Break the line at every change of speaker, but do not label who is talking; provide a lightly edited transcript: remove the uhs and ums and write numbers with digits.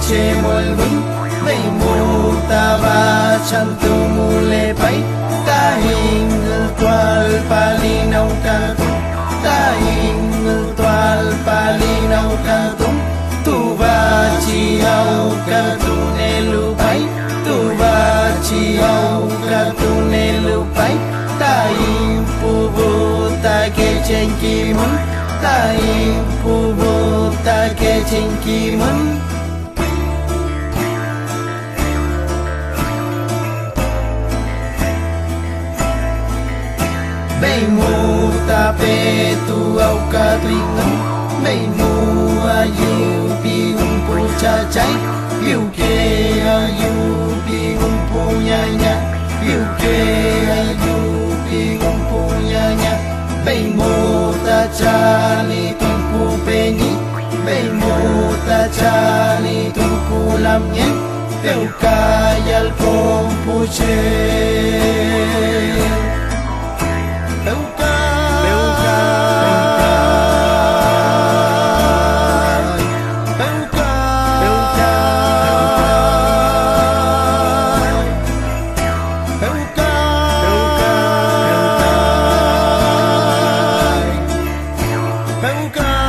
che molvun May muta ba chantu mule pai Tahing tual palinaw katung Tahing tual palinaw katung Tuba chiao katung elupai Tuba chiao katung elupai Tahing pubuta ke cengkimun Tahing pubuta ke cengkimun May mu tape tu au ka tuingan May mu ayu pi pu cha chai Piu ke ayu pi pu nya nya Piu ke ayu pi pu nya nya May mu ta cha ni tu pu pe ni May mu ta cha ni tu pu lam nyen Piu ka yal kom pu che
Bye.